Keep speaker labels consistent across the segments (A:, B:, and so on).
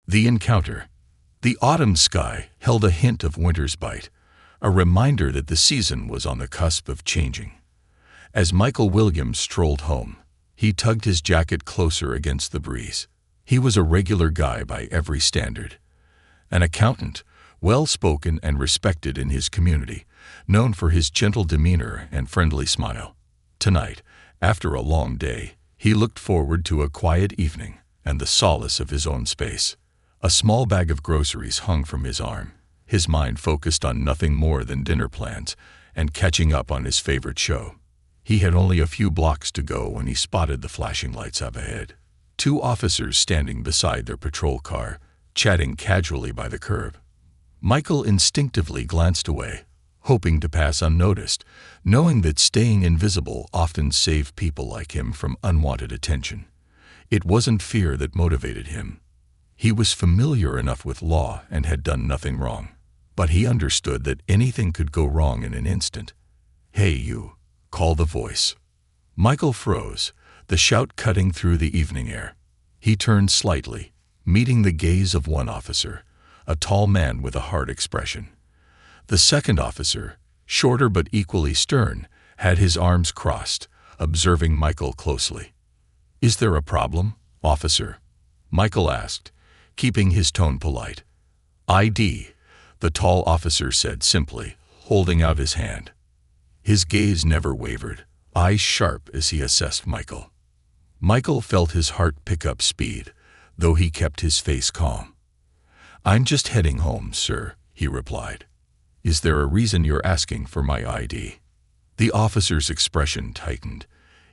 A: The encounter. The autumn sky held a hint of winter's bite, a reminder that the season was on the cusp of changing. As Michael Williams strolled home, he tugged his jacket closer against the breeze. He was a regular guy by every standard. An accountant, well-spoken and respected in his community, known for his gentle demeanor and friendly smile. Tonight, after a long day, he looked forward to a quiet evening and the solace of his own space. A small bag of groceries hung from his arm, his mind focused on nothing more than dinner plans and catching up on his favorite show. He had only a few blocks to go when he spotted the flashing lights up ahead. Two officers standing beside their patrol car, chatting casually by the curb. Michael instinctively glanced away, hoping to pass unnoticed, knowing that staying invisible often saved people like him from unwanted attention. It wasn't fear that motivated him. He was familiar enough with law and had done nothing wrong. But he understood that anything could go wrong in an instant. "Hey you," called the voice. Michael froze, the shout cutting through the evening air. He turned slightly, meeting the gaze of one officer, a tall man with a hard expression. The second officer, shorter but equally stern, had his arms crossed, observing Michael closely. "Is there a problem, officer?" Michael asked, keeping his tone polite. "ID," the tall officer said simply, holding out his hand. His gaze never wavered, eyes sharp as he assessed Michael. Michael felt his heart pick up speed, though he kept his face calm. "I'm just heading home, sir," he replied. "Is there a reason you're asking for my ID?" The officer's expression tightened.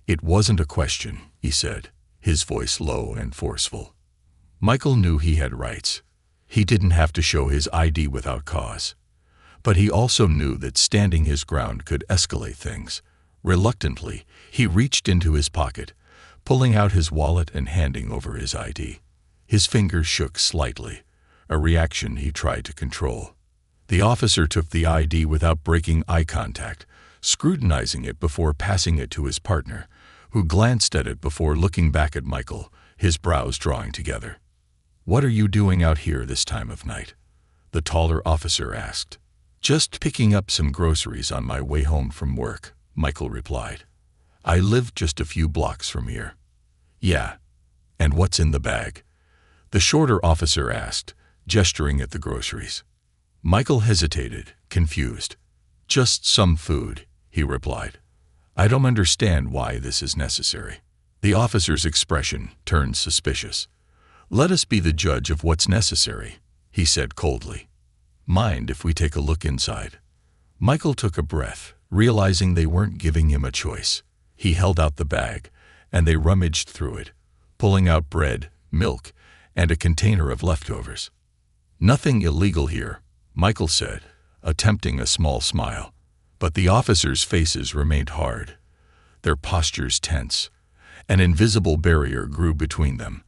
A: "It wasn't a question," he said, his voice low and forceful. Michael knew he had rights. He didn't have to show his ID without cause. But he also knew that standing his ground could escalate things. Reluctantly, he reached into his pocket, pulling out his wallet and handing over his ID. His fingers shook slightly, a reaction he tried to control. The officer took the ID without breaking eye contact, scrutinizing it before passing it to his partner, who glanced at it before looking back at Michael, his brows drawing together. "What are you doing out here this time of night?" the taller officer asked. "Just picking up some groceries on my way home from work," Michael replied. "I live just a few blocks from here." "Yeah. And what's in the bag?" the shorter officer asked, gesturing at the groceries. Michael hesitated, confused. "Just some food," he replied. "I don't understand why this is necessary." The officer's expression turned suspicious. "Let us be the judge of what's necessary," he said coldly. "Mind if we take a look inside?" Michael took a breath, realizing they weren't giving him a choice. He held out the bag, and they rummaged through it, pulling out bread, milk, and a container of leftovers. "Nothing illegal here," Michael said, attempting a small smile. But the officers' faces remained hard, their postures tense. An invisible barrier grew between them,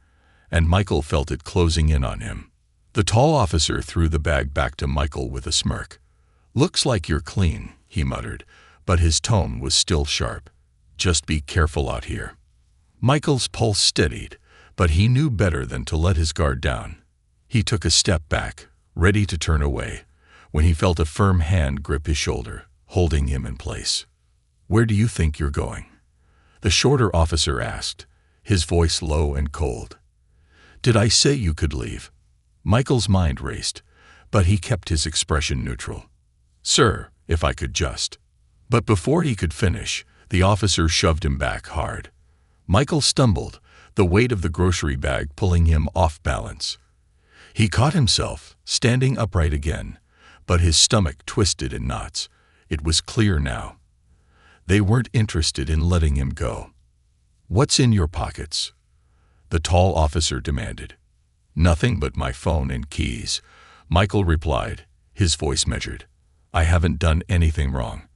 A: and Michael felt it closing in on him. The tall officer threw the bag back to Michael with a smirk. "Looks like you're clean," he muttered, but his tone was still sharp. "Just be careful out here." Michael's pulse steadied, but he knew better than to let his guard down. He took a step back, ready to turn away, when he felt a firm hand grip his shoulder, holding him in place. "Where do you think you're going?" the shorter officer asked, his voice low and cold. "Did I say you could leave?" Michael's mind raced, but he kept his expression neutral. "Sir, if I could just..." But before he could finish, the officer shoved him back hard. Michael stumbled, the weight of the grocery bag pulling him off balance. He caught himself, standing upright again, but his stomach twisted in knots. It was clear now. They weren't interested in letting him go. "What's in your pockets?" the tall officer demanded. "Nothing but my phone and keys," Michael replied, his voice measured. "I haven't done anything wrong.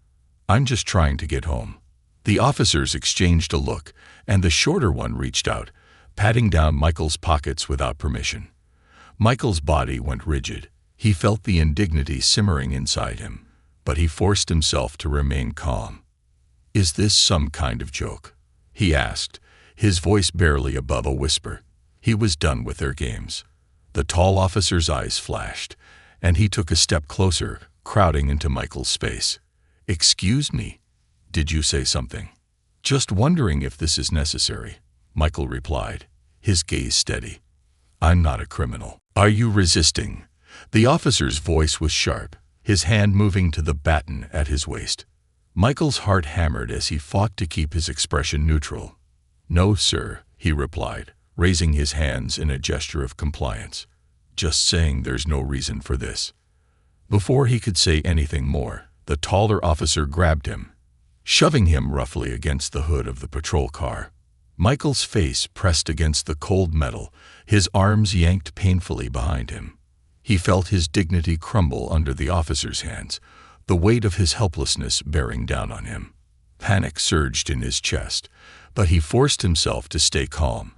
A: I'm just trying to get home." The officers exchanged a look, and the shorter one reached out, patting down Michael's pockets without permission. Michael's body went rigid. He felt the indignity simmering inside him, but he forced himself to remain calm. "Is this some kind of joke?" he asked, his voice barely above a whisper. He was done with their games. The tall officer's eyes flashed, and he took a step closer, crowding into Michael's space. "Excuse me, did you say something?" "Just wondering if this is necessary," Michael replied, his gaze steady. "I'm not a criminal." "Are you resisting?" The officer's voice was sharp, his hand moving to the baton at his waist. Michael's heart hammered as he fought to keep his expression neutral. "No, sir," he replied, raising his hands in a gesture of compliance. "Just saying there's no reason for this." Before he could say anything more, the taller officer grabbed him, shoving him roughly against the hood of the patrol car. Michael's face pressed against the cold metal, his arms yanked painfully behind him. He felt his dignity crumble under the officer's hands, the weight of his helplessness bearing down on him. Panic surged in his chest, but he forced himself to stay calm,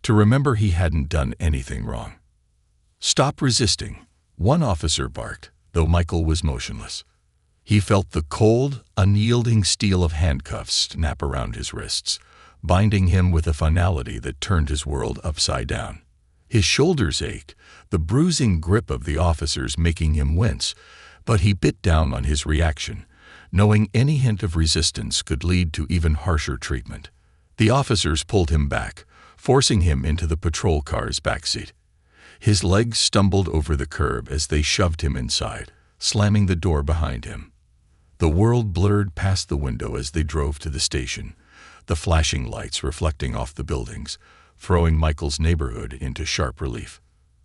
A: to remember he hadn't done anything wrong. "Stop resisting," one officer barked, though Michael was motionless. He felt the cold, unyielding steel of handcuffs snap around his wrists, binding him with a finality that turned his world upside down. His shoulders ached, the bruising grip of the officers making him wince, but he bit down on his reaction, knowing any hint of resistance could lead to even harsher treatment. The officers pulled him back, forcing him into the patrol car's backseat. His legs stumbled over the curb as they shoved him inside, slamming the door behind him. The world blurred past the window as they drove to the station, the flashing lights reflecting off the buildings, throwing Michael's neighborhood into sharp relief.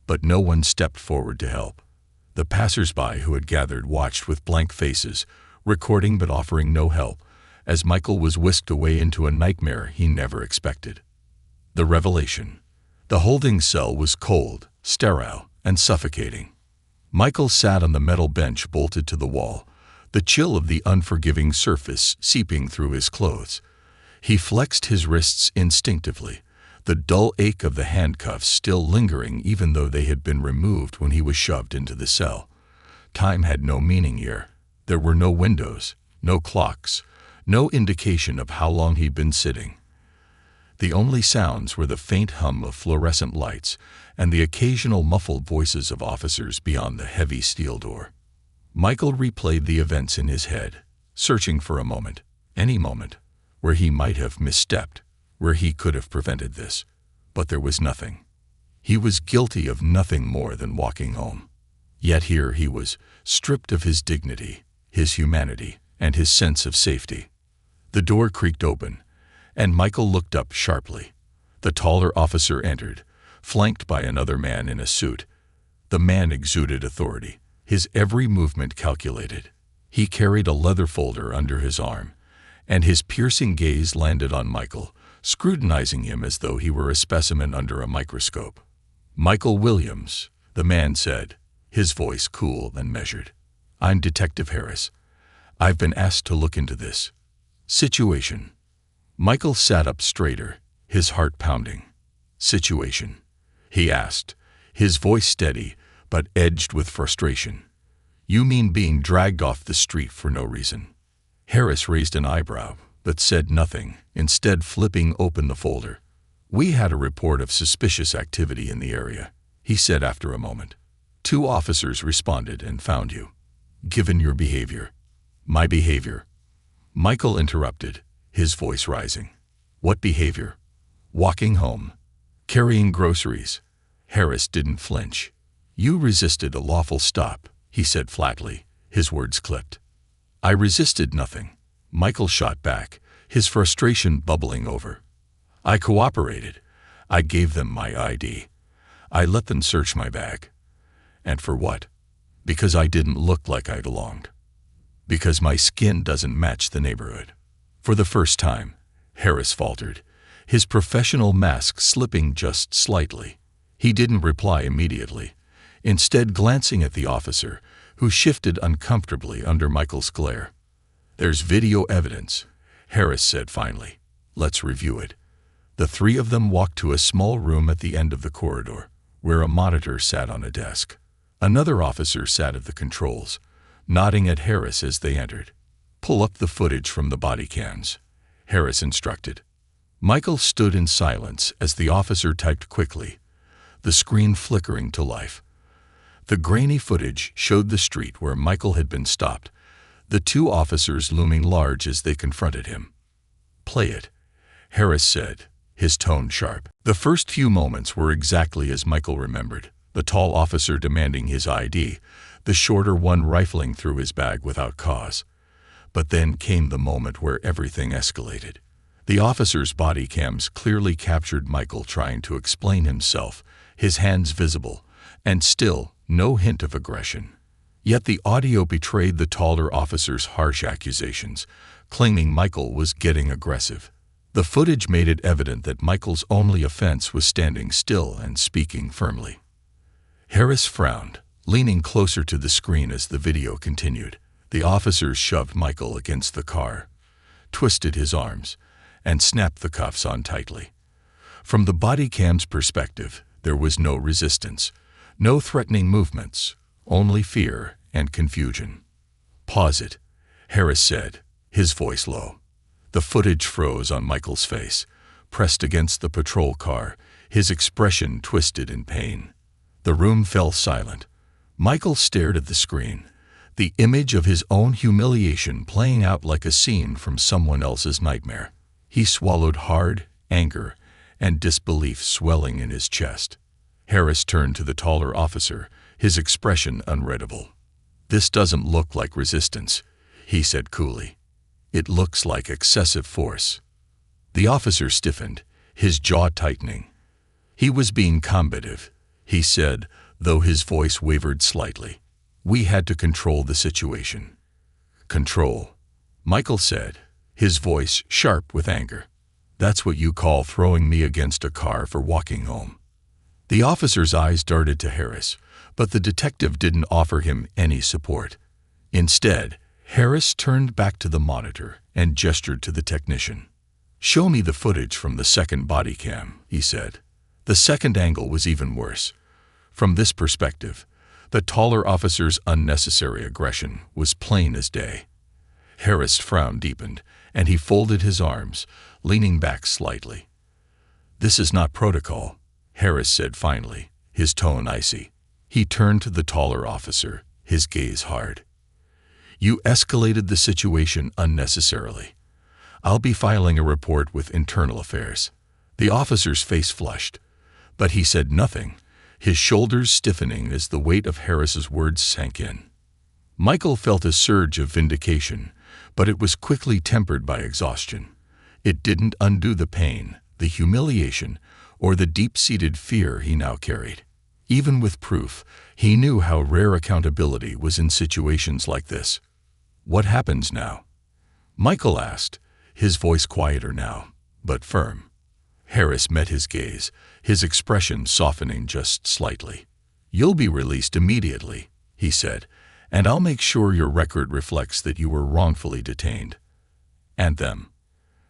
A: But no one stepped forward to help. The passers-by who had gathered watched with blank faces, recording but offering no help, as Michael was whisked away into a nightmare he never expected. The revelation. The holding cell was cold, sterile, and suffocating. Michael sat on the metal bench bolted to the wall, the chill of the unforgiving surface seeping through his clothes. He flexed his wrists instinctively, the dull ache of the handcuffs still lingering even though they had been removed when he was shoved into the cell. Time had no meaning here. There were no windows, no clocks, no indication of how long he'd been sitting. The only sounds were the faint hum of fluorescent lights and the occasional muffled voices of officers beyond the heavy steel door. Michael replayed the events in his head, searching for a moment, any moment, where he might have misstepped, where he could have prevented this. But there was nothing. He was guilty of nothing more than walking home. Yet here he was, stripped of his dignity, his humanity, and his sense of safety. The door creaked open, and Michael looked up sharply. The taller officer entered, flanked by another man in a suit. The man exuded authority, his every movement calculated. He carried a leather folder under his arm, and his piercing gaze landed on Michael, scrutinizing him as though he were a specimen under a microscope. "Michael Williams," the man said, his voice cool and measured. "I'm Detective Harris. I've been asked to look into this situation." Michael sat up straighter, his heart pounding. "Situation?" he asked, his voice steady but edged with frustration. "You mean being dragged off the street for no reason?" Harris raised an eyebrow, but said nothing, instead flipping open the folder. "We had a report of suspicious activity in the area," he said after a moment. "2 officers responded and found you. Given your behavior." "My behavior?" Michael interrupted, his voice rising. "What behavior?" "Walking home. Carrying groceries." Harris didn't flinch. "You resisted a lawful stop," he said flatly, his words clipped. "I resisted nothing," Michael shot back, his frustration bubbling over. "I cooperated. I gave them my ID. I let them search my bag. And for what? Because I didn't look like I belonged. Because my skin doesn't match the neighborhood." For the first time, Harris faltered, his professional mask slipping just slightly. He didn't reply immediately, instead glancing at the officer, who shifted uncomfortably under Michael's glare. "There's video evidence," Harris said finally. "Let's review it." The 3 of them walked to a small room at the end of the corridor, where a monitor sat on a desk. Another officer sat at the controls, nodding at Harris as they entered. "Pull up the footage from the body cams," Harris instructed. Michael stood in silence as the officer typed quickly, the screen flickering to life. The grainy footage showed the street where Michael had been stopped, the two officers looming large as they confronted him. "Play it," Harris said, his tone sharp. The first few moments were exactly as Michael remembered, the tall officer demanding his ID, the shorter one rifling through his bag without cause. But then came the moment where everything escalated. The officer's body cams clearly captured Michael trying to explain himself, his hands visible, and still no hint of aggression. Yet the audio betrayed the taller officer's harsh accusations, claiming Michael was getting aggressive. The footage made it evident that Michael's only offense was standing still and speaking firmly. Harris frowned, leaning closer to the screen as the video continued. The officers shoved Michael against the car, twisted his arms, and snapped the cuffs on tightly. From the body cam's perspective, there was no resistance, no threatening movements, only fear and confusion. "Pause it," Harris said, his voice low. The footage froze on Michael's face, pressed against the patrol car, his expression twisted in pain. The room fell silent. Michael stared at the screen, the image of his own humiliation playing out like a scene from someone else's nightmare. He swallowed hard, anger, and disbelief swelling in his chest. Harris turned to the taller officer, his expression unreadable. "This doesn't look like resistance," he said coolly. "It looks like excessive force." The officer stiffened, his jaw tightening. "He was being combative," he said, though his voice wavered slightly. "We had to control the situation." "Control," Michael said, his voice sharp with anger. "That's what you call throwing me against a car for walking home." The officer's eyes darted to Harris, but the detective didn't offer him any support. Instead, Harris turned back to the monitor and gestured to the technician. "Show me the footage from the second body cam," he said. The second angle was even worse. From this perspective, the taller officer's unnecessary aggression was plain as day. Harris' frown deepened, and he folded his arms, leaning back slightly. "This is not protocol," Harris said finally, his tone icy. He turned to the taller officer, his gaze hard. "You escalated the situation unnecessarily. I'll be filing a report with Internal Affairs." The officer's face flushed, but he said nothing, his shoulders stiffening as the weight of Harris's words sank in. Michael felt a surge of vindication, but it was quickly tempered by exhaustion. It didn't undo the pain, the humiliation, or the deep-seated fear he now carried. Even with proof, he knew how rare accountability was in situations like this. "What happens now?" Michael asked, his voice quieter now, but firm. Harris met his gaze, his expression softening just slightly. "You'll be released immediately," he said, "and I'll make sure your record reflects that you were wrongfully detained." "And them?"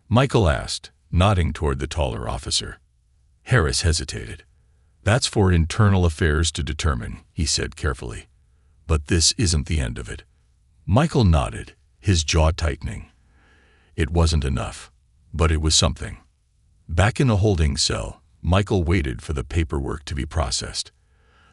A: Michael asked, nodding toward the taller officer. Harris hesitated. "That's for Internal Affairs to determine," he said carefully. "But this isn't the end of it." Michael nodded, his jaw tightening. It wasn't enough, but it was something. Back in a holding cell, Michael waited for the paperwork to be processed.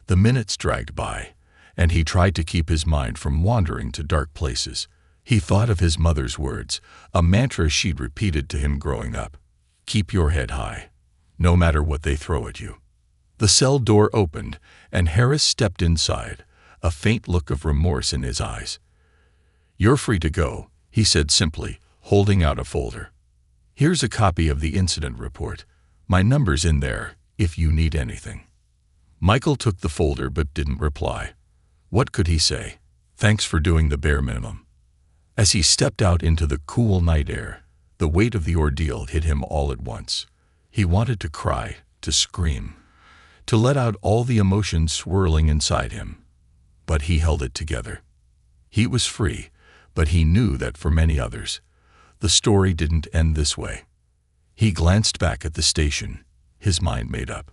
A: The minutes dragged by, and he tried to keep his mind from wandering to dark places. He thought of his mother's words, a mantra she'd repeated to him growing up. "Keep your head high, no matter what they throw at you." The cell door opened, and Harris stepped inside, a faint look of remorse in his eyes. "You're free to go," he said simply, holding out a folder. "Here's a copy of the incident report. My number's in there, if you need anything." Michael took the folder but didn't reply. What could he say? Thanks for doing the bare minimum. As he stepped out into the cool night air, the weight of the ordeal hit him all at once. He wanted to cry, to scream, to let out all the emotions swirling inside him. But he held it together. He was free, but he knew that for many others, the story didn't end this way. He glanced back at the station, his mind made up.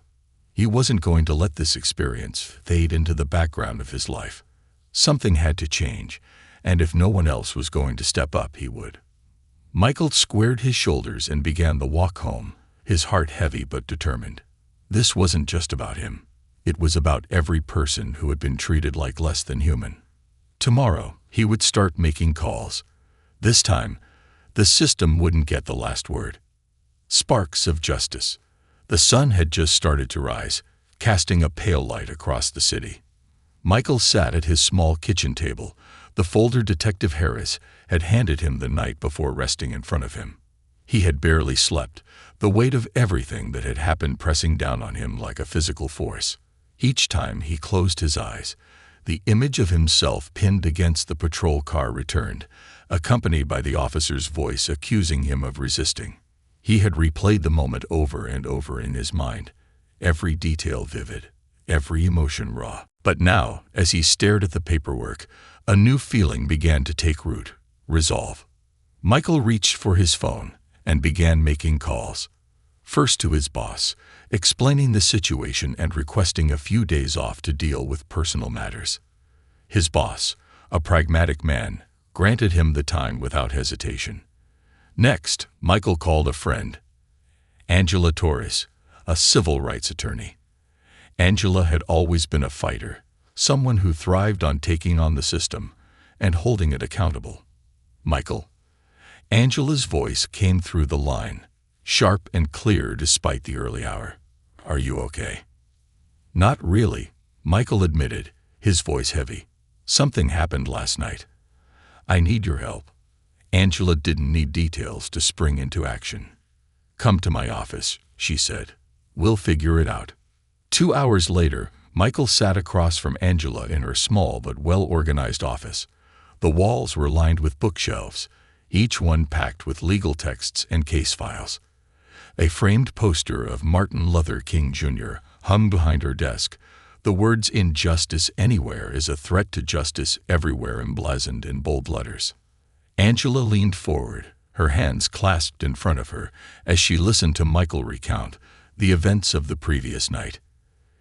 A: He wasn't going to let this experience fade into the background of his life. Something had to change, and if no one else was going to step up, he would. Michael squared his shoulders and began the walk home, his heart heavy but determined. This wasn't just about him. It was about every person who had been treated like less than human. Tomorrow, he would start making calls. This time, the system wouldn't get the last word. Sparks of justice. The sun had just started to rise, casting a pale light across the city. Michael sat at his small kitchen table, the folder Detective Harris had handed him the night before resting in front of him. He had barely slept, the weight of everything that had happened pressing down on him like a physical force. Each time he closed his eyes, the image of himself pinned against the patrol car returned, accompanied by the officer's voice accusing him of resisting. He had replayed the moment over and over in his mind, every detail vivid, every emotion raw. But now, as he stared at the paperwork, a new feeling began to take root: resolve. Michael reached for his phone and began making calls. First to his boss, explaining the situation and requesting a few days off to deal with personal matters. His boss, a pragmatic man, granted him the time without hesitation. Next, Michael called a friend, Angela Torres, a civil rights attorney. Angela had always been a fighter, someone who thrived on taking on the system and holding it accountable. Michael. Angela's voice came through the line, sharp and clear despite the early hour. "Are you okay?" "Not really," Michael admitted, his voice heavy. "Something happened last night. I need your help." Angela didn't need details to spring into action. "Come to my office," she said. "We'll figure it out." 2 hours later, Michael sat across from Angela in her small but well-organized office. The walls were lined with bookshelves, each one packed with legal texts and case files. A framed poster of Martin Luther King Jr. hung behind her desk, the words "Injustice anywhere is a threat to justice everywhere" emblazoned in bold letters. Angela leaned forward, her hands clasped in front of her, as she listened to Michael recount the events of the previous night.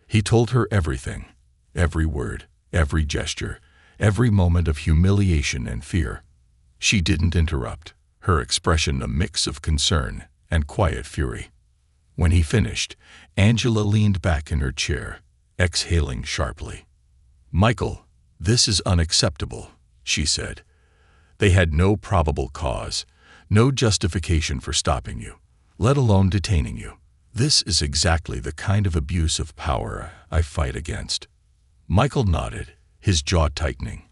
A: He told her everything, every word, every gesture, every moment of humiliation and fear. She didn't interrupt, her expression a mix of concern and quiet fury. When he finished, Angela leaned back in her chair, exhaling sharply. "Michael, this is unacceptable," she said. "They had no probable cause, no justification for stopping you, let alone detaining you. This is exactly the kind of abuse of power I fight against." Michael nodded, his jaw tightening.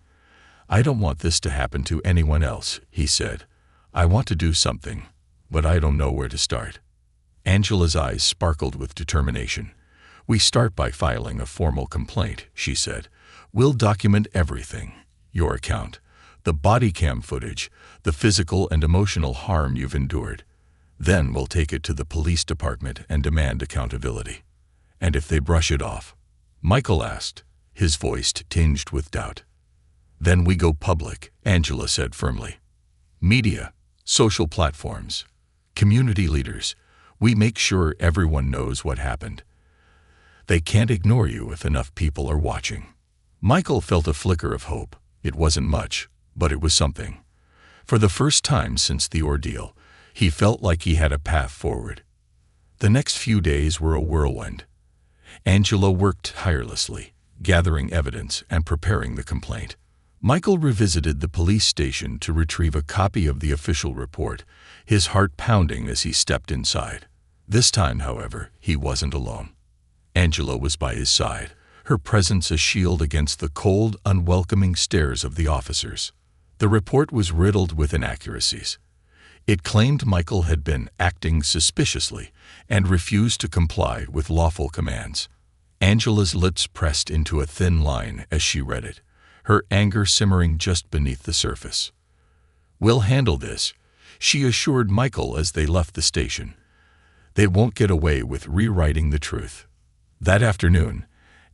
A: "I don't want this to happen to anyone else," he said. "I want to do something, but I don't know where to start." Angela's eyes sparkled with determination. "We start by filing a formal complaint," she said. "We'll document everything, your account, the body cam footage, the physical and emotional harm you've endured. Then we'll take it to the police department and demand accountability." "And if they brush it off?" Michael asked, his voice tinged with doubt. "Then we go public," Angela said firmly. "Media, social platforms, community leaders, we make sure everyone knows what happened. They can't ignore you if enough people are watching." Michael felt a flicker of hope. It wasn't much, but it was something. For the first time since the ordeal, he felt like he had a path forward. The next few days were a whirlwind. Angela worked tirelessly, gathering evidence and preparing the complaint. Michael revisited the police station to retrieve a copy of the official report, his heart pounding as he stepped inside. This time, however, he wasn't alone. Angela was by his side, her presence a shield against the cold, unwelcoming stares of the officers. The report was riddled with inaccuracies. It claimed Michael had been acting suspiciously and refused to comply with lawful commands. Angela's lips pressed into a thin line as she read it, her anger simmering just beneath the surface. "We'll handle this," she assured Michael as they left the station. "They won't get away with rewriting the truth." That afternoon,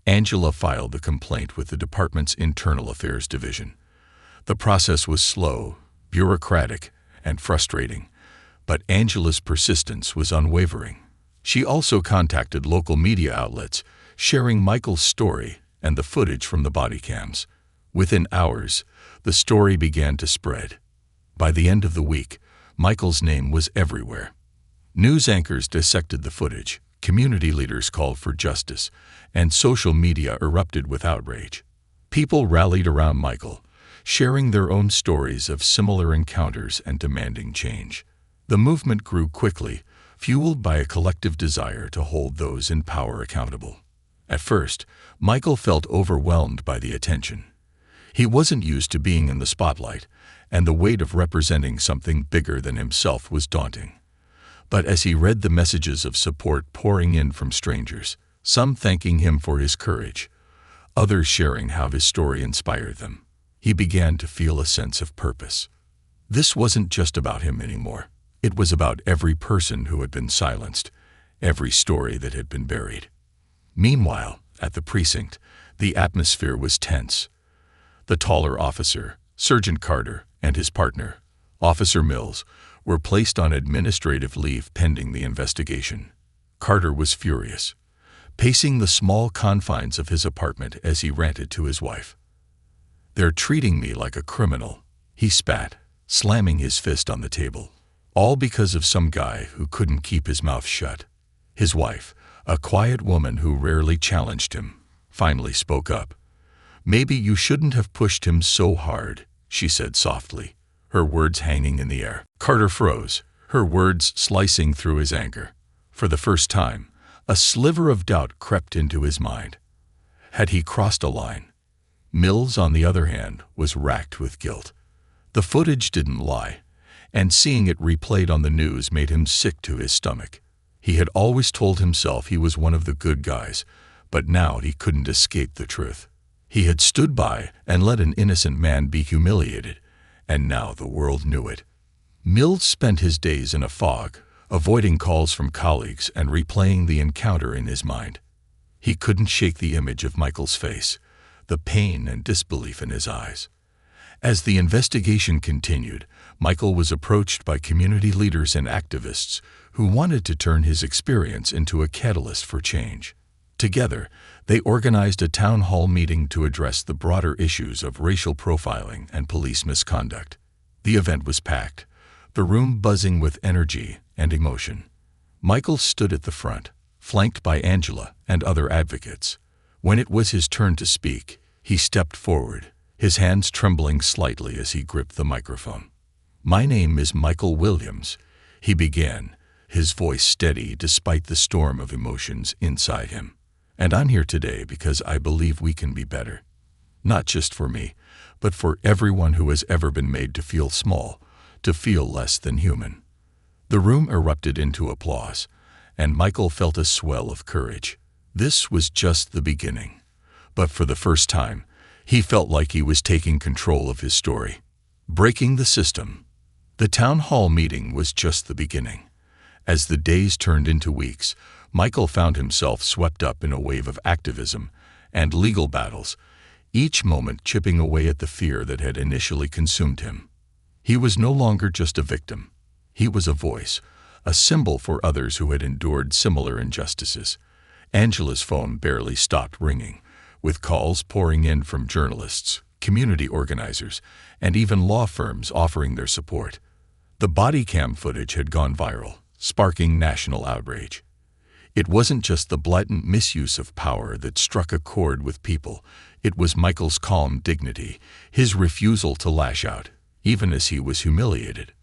A: Angela filed the complaint with the department's Internal Affairs Division. The process was slow, bureaucratic, and frustrating, but Angela's persistence was unwavering. She also contacted local media outlets, sharing Michael's story and the footage from the body cams. Within hours, the story began to spread. By the end of the week, Michael's name was everywhere. News anchors dissected the footage, community leaders called for justice, and social media erupted with outrage. People rallied around Michael, sharing their own stories of similar encounters and demanding change. The movement grew quickly, fueled by a collective desire to hold those in power accountable. At first, Michael felt overwhelmed by the attention. He wasn't used to being in the spotlight, and the weight of representing something bigger than himself was daunting. But as he read the messages of support pouring in from strangers, some thanking him for his courage, others sharing how his story inspired them, he began to feel a sense of purpose. This wasn't just about him anymore. It was about every person who had been silenced, every story that had been buried. Meanwhile, at the precinct, the atmosphere was tense. The taller officer, Sergeant Carter, and his partner, Officer Mills, were placed on administrative leave pending the investigation. Carter was furious, pacing the small confines of his apartment as he ranted to his wife. "They're treating me like a criminal," he spat, slamming his fist on the table. All because of some guy who couldn't keep his mouth shut. His wife, a quiet woman who rarely challenged him, finally spoke up. "Maybe you shouldn't have pushed him so hard," she said softly, her words hanging in the air. Carter froze, her words slicing through his anger. For the first time, a sliver of doubt crept into his mind. Had he crossed a line? Mills, on the other hand, was racked with guilt. The footage didn't lie, and seeing it replayed on the news made him sick to his stomach. He had always told himself he was one of the good guys, but now he couldn't escape the truth. He had stood by and let an innocent man be humiliated, and now the world knew it. Mills spent his days in a fog, avoiding calls from colleagues and replaying the encounter in his mind. He couldn't shake the image of Michael's face, the pain and disbelief in his eyes. As the investigation continued, Michael was approached by community leaders and activists who wanted to turn his experience into a catalyst for change. Together, they organized a town hall meeting to address the broader issues of racial profiling and police misconduct. The event was packed, the room buzzing with energy and emotion. Michael stood at the front, flanked by Angela and other advocates. When it was his turn to speak, he stepped forward, his hands trembling slightly as he gripped the microphone. "My name is Michael Williams," he began, his voice steady despite the storm of emotions inside him. "And I'm here today because I believe we can be better. Not just for me, but for everyone who has ever been made to feel small, to feel less than human." The room erupted into applause, and Michael felt a swell of courage. This was just the beginning. But for the first time, he felt like he was taking control of his story. Breaking the system. The town hall meeting was just the beginning. As the days turned into weeks, Michael found himself swept up in a wave of activism and legal battles, each moment chipping away at the fear that had initially consumed him. He was no longer just a victim. He was a voice, a symbol for others who had endured similar injustices. Angela's phone barely stopped ringing, with calls pouring in from journalists, community organizers, and even law firms offering their support. The body cam footage had gone viral, sparking national outrage. It wasn't just the blatant misuse of power that struck a chord with people. It was Michael's calm dignity, his refusal to lash out, even as he was humiliated.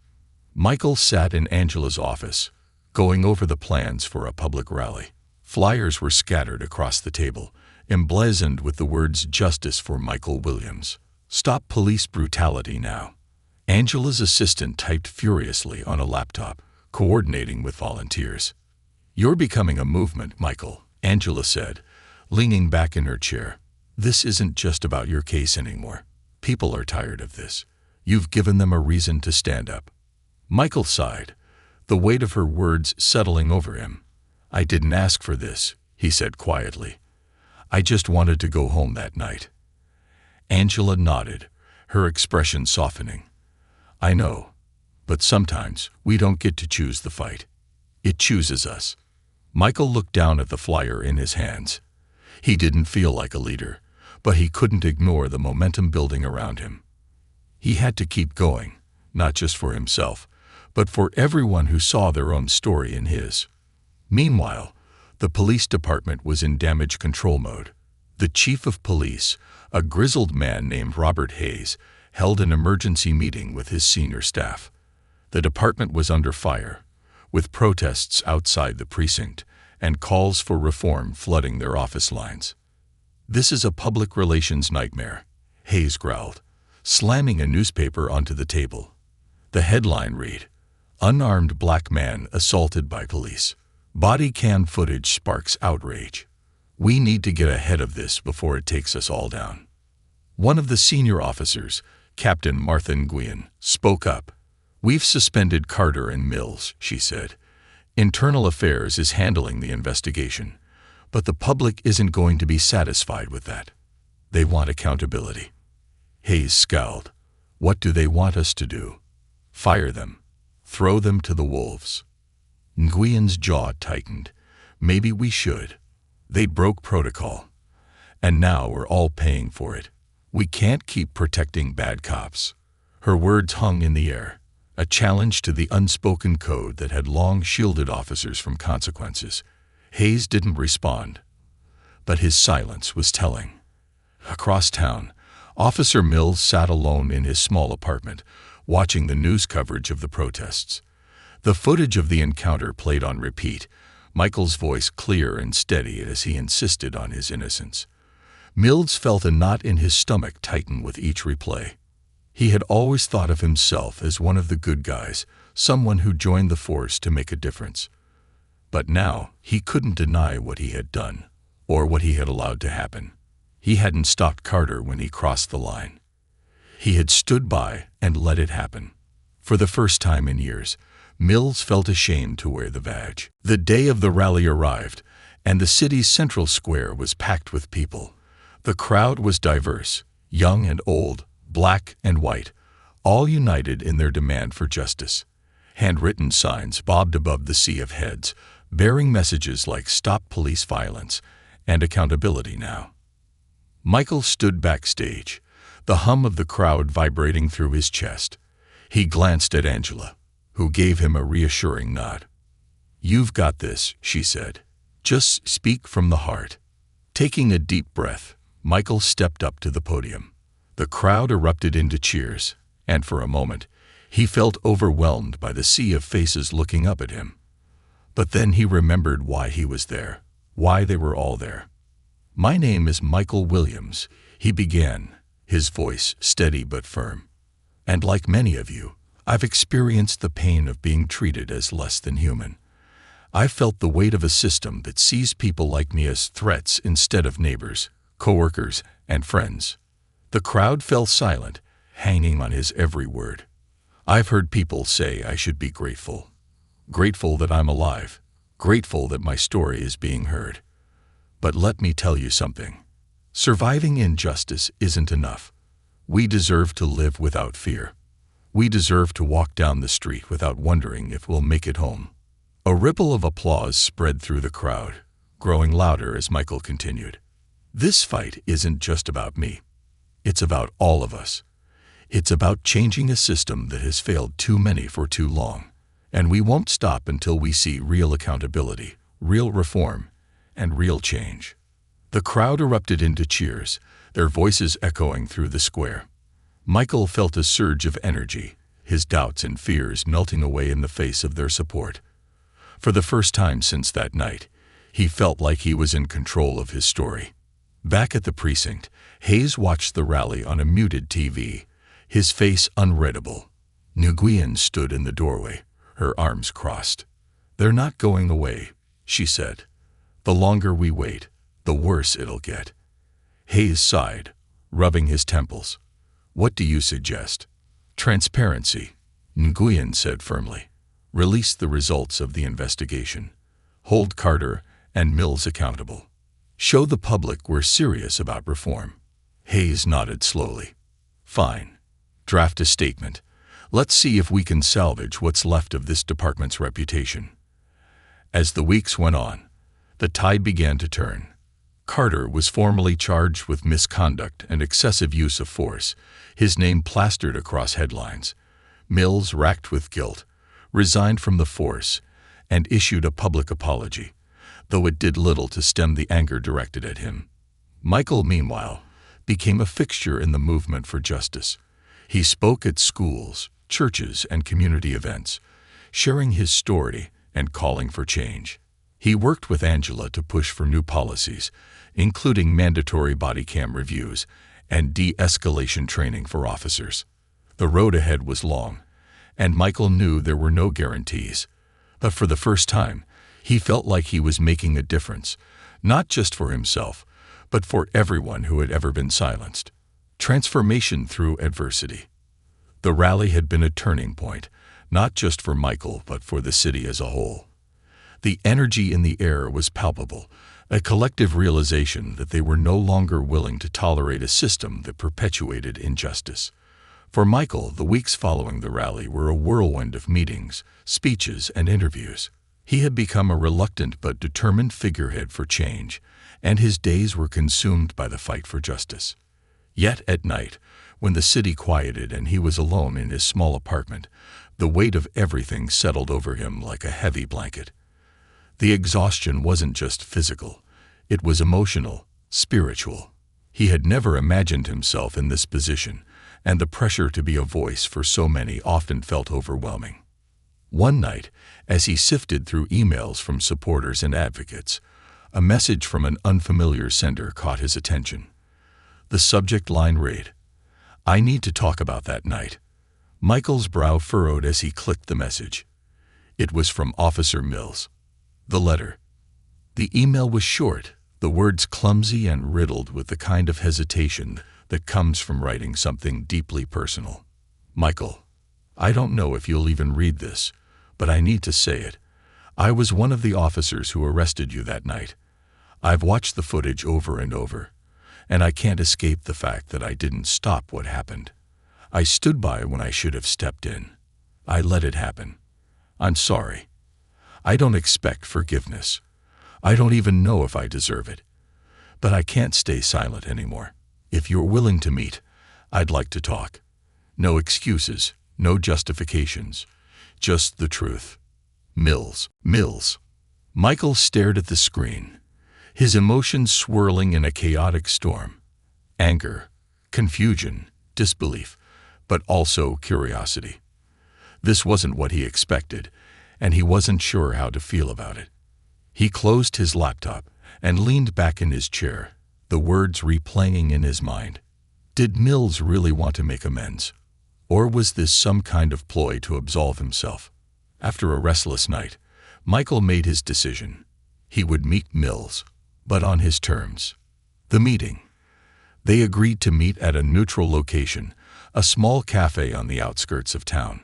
A: Michael sat in Angela's office, going over the plans for a public rally. Flyers were scattered across the table, emblazoned with the words "Justice for Michael Williams." "Stop police brutality now." Angela's assistant typed furiously on a laptop, coordinating with volunteers. "You're becoming a movement, Michael," Angela said, leaning back in her chair. "This isn't just about your case anymore. People are tired of this. You've given them a reason to stand up." Michael sighed, the weight of her words settling over him. "I didn't ask for this," he said quietly. "I just wanted to go home that night." Angela nodded, her expression softening. "I know, but sometimes we don't get to choose the fight. It chooses us." Michael looked down at the flyer in his hands. He didn't feel like a leader, but he couldn't ignore the momentum building around him. He had to keep going, not just for himself, but for everyone who saw their own story in his. Meanwhile, The police department was in damage control mode. The chief of police, a grizzled man named Robert Hayes, held an emergency meeting with his senior staff. The department was under fire, with protests outside the precinct and calls for reform flooding their office lines. "This is a public relations nightmare," Hayes growled, slamming a newspaper onto the table. The headline read, "Unarmed Black Man Assaulted by Police. Body cam footage sparks outrage. We need to get ahead of this before it takes us all down." One of the senior officers, Captain Martha Nguyen, spoke up. "We've suspended Carter and Mills," she said. "Internal Affairs is handling the investigation, but the public isn't going to be satisfied with that. They want accountability." Hayes scowled. "What do they want us to do? Fire them? Throw them to the wolves?" Nguyen's jaw tightened. "Maybe we should. They broke protocol. And now we're all paying for it. We can't keep protecting bad cops." Her words hung in the air, a challenge to the unspoken code that had long shielded officers from consequences. Hayes didn't respond, but his silence was telling. Across town, Officer Mills sat alone in his small apartment, watching the news coverage of the protests. The footage of the encounter played on repeat, Michael's voice clear and steady as he insisted on his innocence. Mills felt a knot in his stomach tighten with each replay. He had always thought of himself as one of the good guys, someone who joined the force to make a difference. But now he couldn't deny what he had done, or what he had allowed to happen. He hadn't stopped Carter when he crossed the line. He had stood by and let it happen. For the first time in years, Mills felt ashamed to wear the badge. The day of the rally arrived, and the city's central square was packed with people. The crowd was diverse, young and old, black and white, all united in their demand for justice. Handwritten signs bobbed above the sea of heads, bearing messages like "Stop Police Violence" and "Accountability Now." Michael stood backstage, the hum of the crowd vibrating through his chest. He glanced at Angela, who gave him a reassuring nod. "You've got this," she said. "Just speak from the heart." Taking a deep breath, Michael stepped up to the podium. The crowd erupted into cheers, and for a moment, he felt overwhelmed by the sea of faces looking up at him. But then he remembered why he was there, why they were all there. "My name is Michael Williams," he began, his voice steady but firm. "And like many of you, I've experienced the pain of being treated as less than human. I've felt the weight of a system that sees people like me as threats instead of neighbors, coworkers, and friends." The crowd fell silent, hanging on his every word. "I've heard people say I should be grateful. Grateful that I'm alive. Grateful that my story is being heard. But let me tell you something. Surviving injustice isn't enough. We deserve to live without fear. We deserve to walk down the street without wondering if we'll make it home." A ripple of applause spread through the crowd, growing louder as Michael continued. "This fight isn't just about me. It's about all of us. It's about changing a system that has failed too many for too long. And we won't stop until we see real accountability, real reform, and real change." The crowd erupted into cheers, their voices echoing through the square. Michael felt a surge of energy, his doubts and fears melting away in the face of their support. For the first time since that night, he felt like he was in control of his story. Back at the precinct, Hayes watched the rally on a muted TV, his face unreadable. Nguyen stood in the doorway, her arms crossed. "They're not going away," she said. "The longer we wait, the worse it'll get." Hayes sighed, rubbing his temples. "What do you suggest?" "Transparency," Nguyen said firmly. "Release the results of the investigation. Hold Carter and Mills accountable. Show the public we're serious about reform." Hayes nodded slowly. "Fine. Draft a statement. Let's see if we can salvage what's left of this department's reputation." As the weeks went on, the tide began to turn. Carter was formally charged with misconduct and excessive use of force, his name plastered across headlines. Mills, racked with guilt, resigned from the force and issued a public apology. though it did little to stem the anger directed at him. Michael, meanwhile, became a fixture in the movement for justice. He spoke at schools, churches, and community events, sharing his story and calling for change. He worked with Angela to push for new policies, including mandatory body cam reviews and de-escalation training for officers. The road ahead was long, and Michael knew there were no guarantees. But for the first time, he felt like he was making a difference, not just for himself, but for everyone who had ever been silenced. Transformation through adversity. The rally had been a turning point, not just for Michael, but for the city as a whole. The energy in the air was palpable, a collective realization that they were no longer willing to tolerate a system that perpetuated injustice. For Michael, the weeks following the rally were a whirlwind of meetings, speeches, and interviews. He had become a reluctant but determined figurehead for change, and his days were consumed by the fight for justice. Yet at night, when the city quieted and he was alone in his small apartment, the weight of everything settled over him like a heavy blanket. The exhaustion wasn't just physical, it was emotional, spiritual. He had never imagined himself in this position, and the pressure to be a voice for so many often felt overwhelming. One night, as he sifted through emails from supporters and advocates, a message from an unfamiliar sender caught his attention. The subject line read, "I need to talk about that night." Michael's brow furrowed as he clicked the message. It was from Officer Mills. The letter. The email was short, the words clumsy and riddled with the kind of hesitation that comes from writing something deeply personal. "Michael, I don't know if you'll even read this, but I need to say it. I was one of the officers who arrested you that night. I've watched the footage over and over, and I can't escape the fact that I didn't stop what happened. I stood by when I should have stepped in. I let it happen. I'm sorry. I don't expect forgiveness. I don't even know if I deserve it. But I can't stay silent anymore. If you're willing to meet, I'd like to talk. No excuses, no justifications, just the truth. Mills." Michael stared at the screen, his emotions swirling in a chaotic storm. Anger, confusion, disbelief, but also curiosity. This wasn't what he expected, and he wasn't sure how to feel about it. He closed his laptop and leaned back in his chair, the words replaying in his mind. Did Mills really want to make amends? Or was this some kind of ploy to absolve himself? After a restless night, Michael made his decision. He would meet Mills, but on his terms. The meeting. They agreed to meet at a neutral location, a small cafe on the outskirts of town.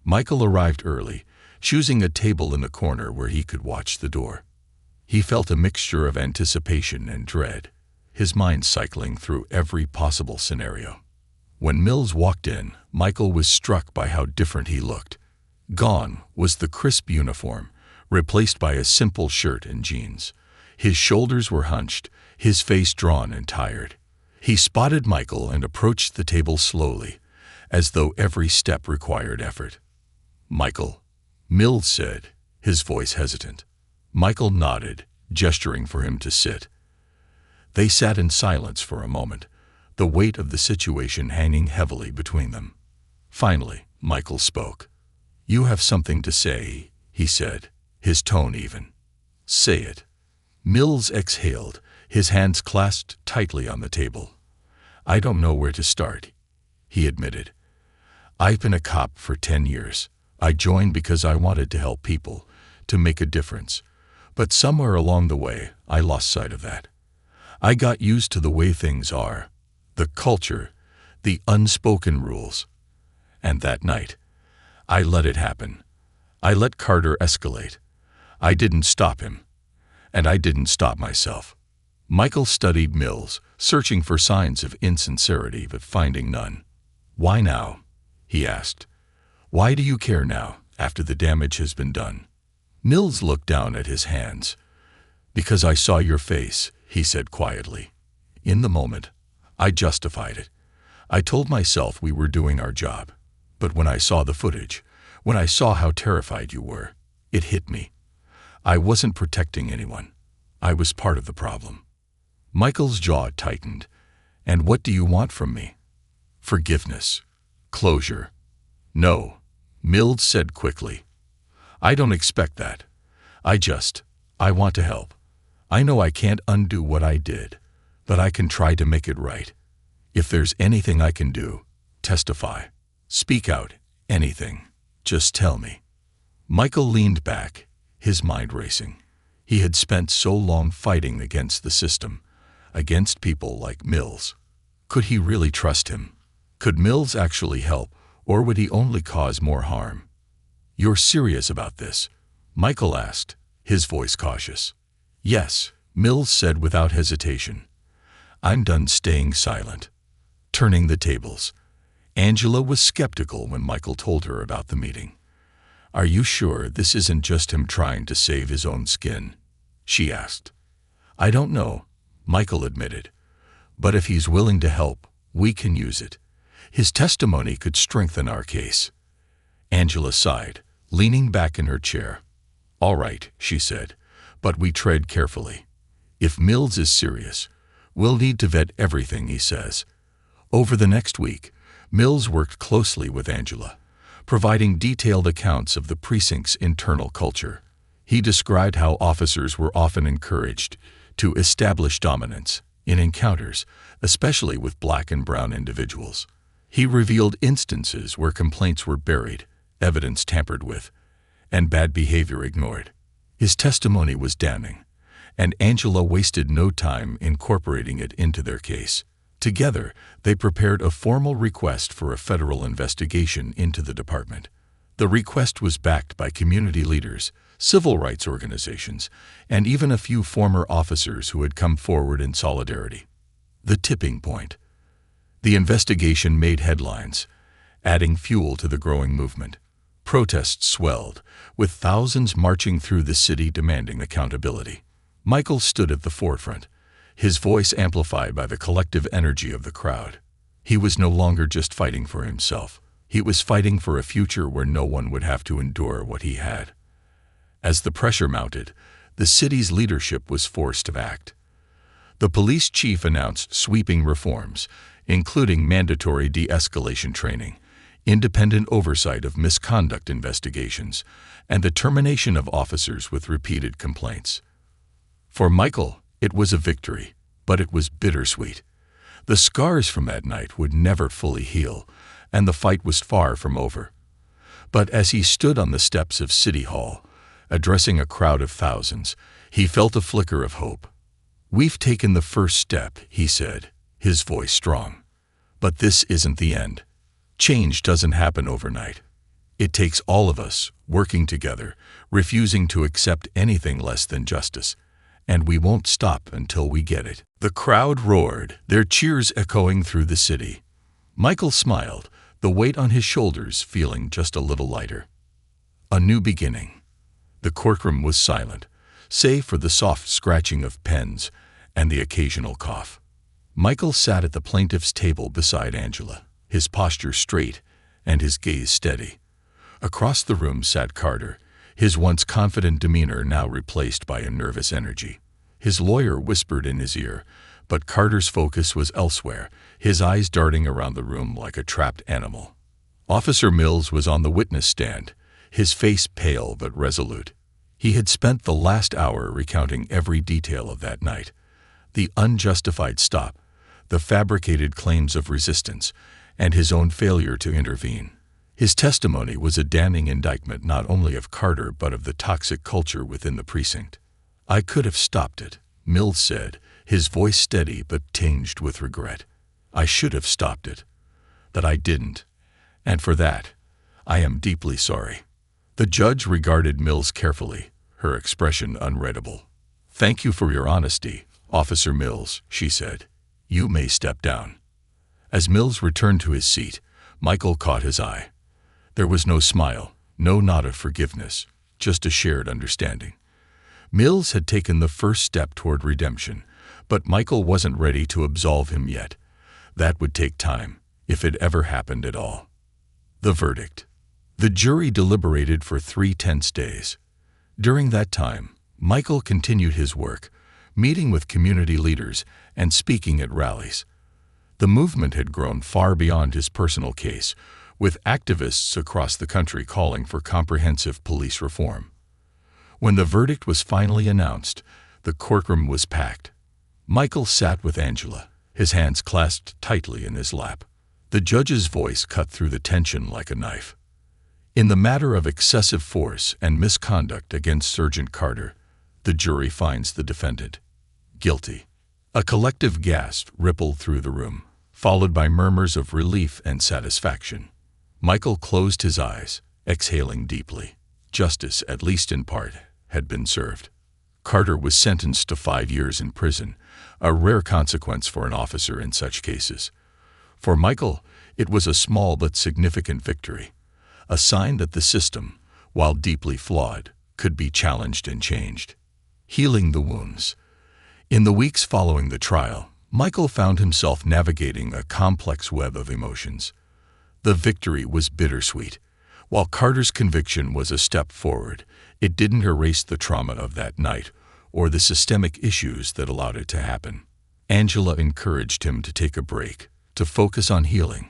A: Michael arrived early, choosing a table in the corner where he could watch the door. He felt a mixture of anticipation and dread, his mind cycling through every possible scenario. When Mills walked in, Michael was struck by how different he looked. Gone was the crisp uniform, replaced by a simple shirt and jeans. His shoulders were hunched, his face drawn and tired. He spotted Michael and approached the table slowly, as though every step required effort. "Michael," Mills said, his voice hesitant. Michael nodded, gesturing for him to sit. They sat in silence for a moment, the weight of the situation hanging heavily between them. Finally, Michael spoke. "You have something to say," he said, his tone even. "Say it." Mills exhaled, his hands clasped tightly on the table. "I don't know where to start," he admitted. "I've been a cop for 10 years. I joined because I wanted to help people, to make a difference. But somewhere along the way, I lost sight of that. I got used to the way things are, the culture, the unspoken rules. And that night, I let it happen. I let Carter escalate. I didn't stop him. And I didn't stop myself." Michael studied Mills, searching for signs of insincerity but finding none. "Why now?" he asked. "Why do you care now, after the damage has been done?" Mills looked down at his hands. "Because I saw your face," he said quietly. "In the moment, I justified it. I told myself we were doing our job. But when I saw the footage, when I saw how terrified you were, it hit me. I wasn't protecting anyone. I was part of the problem. Michael's jaw tightened. And what do you want from me? Forgiveness. Closure. No, Mills said quickly. I don't expect that. I want to help. I know I can't undo what I did, but I can try to make it right. If there's anything I can do, testify. Speak out, anything. Just tell me. Michael leaned back, his mind racing. He had spent so long fighting against the system, against people like Mills. Could he really trust him? Could Mills actually help, or would he only cause more harm? You're serious about this? Michael asked, his voice cautious. Yes, Mills said without hesitation. I'm done staying silent. Turning the tables. Angela was skeptical when Michael told her about the meeting. Are you sure this isn't just him trying to save his own skin? She asked. I don't know, Michael admitted. But if he's willing to help, we can use it. His testimony could strengthen our case. Angela sighed, leaning back in her chair. All right, she said, but we tread carefully. If Mills is serious, we'll need to vet everything he says. Over the next week, Mills worked closely with Angela, providing detailed accounts of the precinct's internal culture. He described how officers were often encouraged to establish dominance in encounters, especially with black and brown individuals. He revealed instances where complaints were buried, evidence tampered with, and bad behavior ignored. His testimony was damning, and Angela wasted no time incorporating it into their case. Together, they prepared a formal request for a federal investigation into the department. The request was backed by community leaders, civil rights organizations, and even a few former officers who had come forward in solidarity. The tipping point. The investigation made headlines, adding fuel to the growing movement. Protests swelled, with thousands marching through the city demanding accountability. Michael stood at the forefront, his voice amplified by the collective energy of the crowd. He was no longer just fighting for himself. He was fighting for a future where no one would have to endure what he had. As the pressure mounted, the city's leadership was forced to act. The police chief announced sweeping reforms, including mandatory de-escalation training, independent oversight of misconduct investigations, and the termination of officers with repeated complaints. For Michael, it was a victory, but it was bittersweet. The scars from that night would never fully heal, and the fight was far from over. But as he stood on the steps of City Hall, addressing a crowd of thousands, he felt a flicker of hope. We've taken the first step, he said, his voice strong. But this isn't the end. Change doesn't happen overnight. It takes all of us, working together, refusing to accept anything less than justice. And we won't stop until we get it. The crowd roared, their cheers echoing through the city. Michael smiled, the weight on his shoulders feeling just a little lighter. A new beginning. The courtroom was silent, save for the soft scratching of pens and the occasional cough. Michael sat at the plaintiff's table beside Angela, his posture straight and his gaze steady. Across the room sat Carter, his once confident demeanor now replaced by a nervous energy. His lawyer whispered in his ear, but Carter's focus was elsewhere, his eyes darting around the room like a trapped animal. Officer Mills was on the witness stand, his face pale but resolute. He had spent the last hour recounting every detail of that night. The unjustified stop, the fabricated claims of resistance, and his own failure to intervene. His testimony was a damning indictment not only of Carter but of the toxic culture within the precinct. I could have stopped it, Mills said, his voice steady but tinged with regret. I should have stopped it. That I didn't. And for that, I am deeply sorry. The judge regarded Mills carefully, her expression unreadable. Thank you for your honesty, Officer Mills, she said. You may step down. As Mills returned to his seat, Michael caught his eye. There was no smile, no nod of forgiveness, just a shared understanding. Mills had taken the first step toward redemption, but Michael wasn't ready to absolve him yet. That would take time, if it ever happened at all. The verdict. The jury deliberated for 3 tense days. During that time, Michael continued his work, meeting with community leaders and speaking at rallies. The movement had grown far beyond his personal case, with activists across the country calling for comprehensive police reform. When the verdict was finally announced, the courtroom was packed. Michael sat with Angela, his hands clasped tightly in his lap. The judge's voice cut through the tension like a knife. In the matter of excessive force and misconduct against Sergeant Carter, the jury finds the defendant guilty. A collective gasp rippled through the room, followed by murmurs of relief and satisfaction. Michael closed his eyes, exhaling deeply. Justice, at least in part, had been served. Carter was sentenced to 5 years in prison, a rare consequence for an officer in such cases. For Michael, it was a small but significant victory, a sign that the system, while deeply flawed, could be challenged and changed. Healing the wounds. In the weeks following the trial, Michael found himself navigating a complex web of emotions. The victory was bittersweet. While Carter's conviction was a step forward, it didn't erase the trauma of that night or the systemic issues that allowed it to happen. Angela encouraged him to take a break, to focus on healing.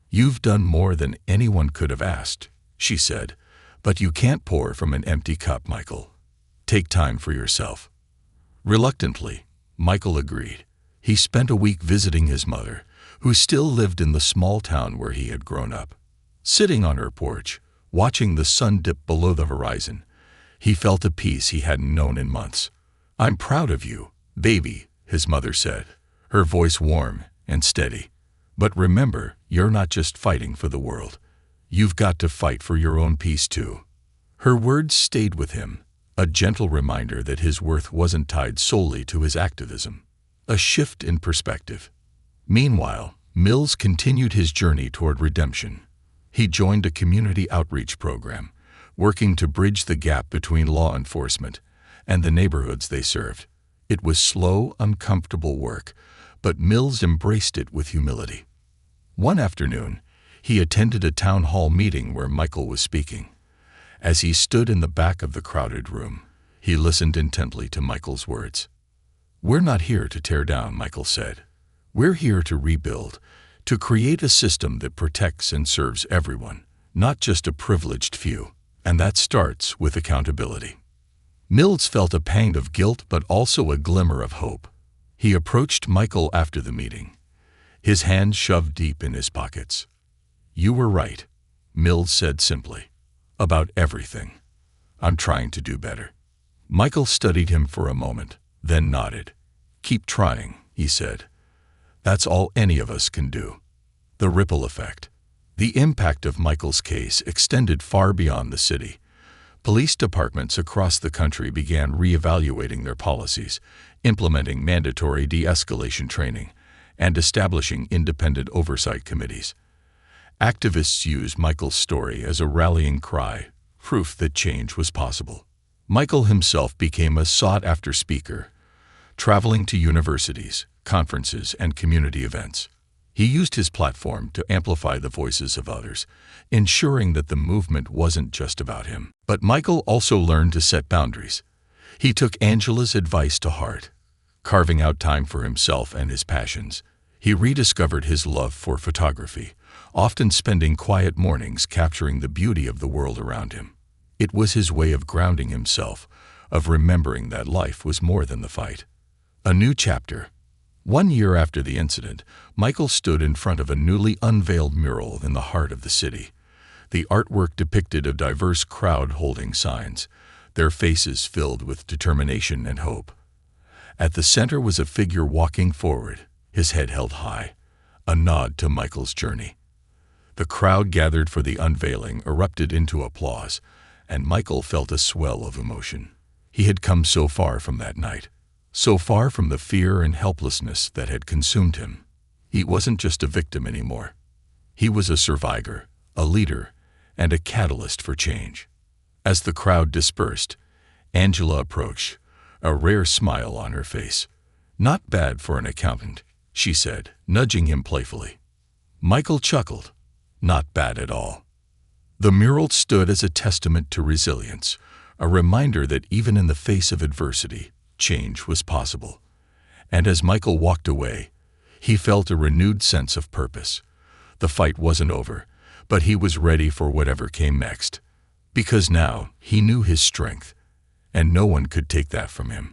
A: "You've done more than anyone could have asked," she said, "but you can't pour from an empty cup, Michael. Take time for yourself." Reluctantly, Michael agreed. He spent a week visiting his mother, who still lived in the small town where he had grown up. Sitting on her porch, watching the sun dip below the horizon, he felt a peace he hadn't known in months. "I'm proud of you, baby," his mother said, her voice warm and steady. "But remember, you're not just fighting for the world. You've got to fight for your own peace too." Her words stayed with him, a gentle reminder that his worth wasn't tied solely to his activism. A shift in perspective. Meanwhile, Mills continued his journey toward redemption. He joined a community outreach program, working to bridge the gap between law enforcement and the neighborhoods they served. It was slow, uncomfortable work, but Mills embraced it with humility. One afternoon, he attended a town hall meeting where Michael was speaking. As he stood in the back of the crowded room, he listened intently to Michael's words. "We're not here to tear down," Michael said. "We're here to rebuild, to create a system that protects and serves everyone, not just a privileged few. And that starts with accountability." Mills felt a pang of guilt but also a glimmer of hope. He approached Michael after the meeting, his hands shoved deep in his pockets. "You were right," Mills said simply, "about everything. I'm trying to do better." Michael studied him for a moment, then nodded. "Keep trying," he said. "That's all any of us can do." The ripple effect. The impact of Michael's case extended far beyond the city. Police departments across the country began reevaluating their policies, implementing mandatory de-escalation training, and establishing independent oversight committees. Activists used Michael's story as a rallying cry, proof that change was possible. Michael himself became a sought-after speaker, traveling to universities, conferences, and community events. He used his platform to amplify the voices of others, ensuring that the movement wasn't just about him. But Michael also learned to set boundaries. He took Angela's advice to heart, carving out time for himself and his passions. He rediscovered his love for photography, often spending quiet mornings capturing the beauty of the world around him. It was his way of grounding himself, of remembering that life was more than the fight. A new chapter. 1 year after the incident, Michael stood in front of a newly unveiled mural in the heart of the city. The artwork depicted a diverse crowd holding signs, their faces filled with determination and hope. At the center was a figure walking forward, his head held high, a nod to Michael's journey. The crowd gathered for the unveiling erupted into applause, and Michael felt a swell of emotion. He had come so far from that night, so far from the fear and helplessness that had consumed him. He wasn't just a victim anymore. He was a survivor, a leader, and a catalyst for change. As the crowd dispersed, Angela approached, a rare smile on her face. "Not bad for an accountant," she said, nudging him playfully. Michael chuckled. Not bad at all. The mural stood as a testament to resilience, a reminder that even in the face of adversity, change was possible. And as Michael walked away, he felt a renewed sense of purpose. The fight wasn't over, but he was ready for whatever came next. Because now he knew his strength, and no one could take that from him.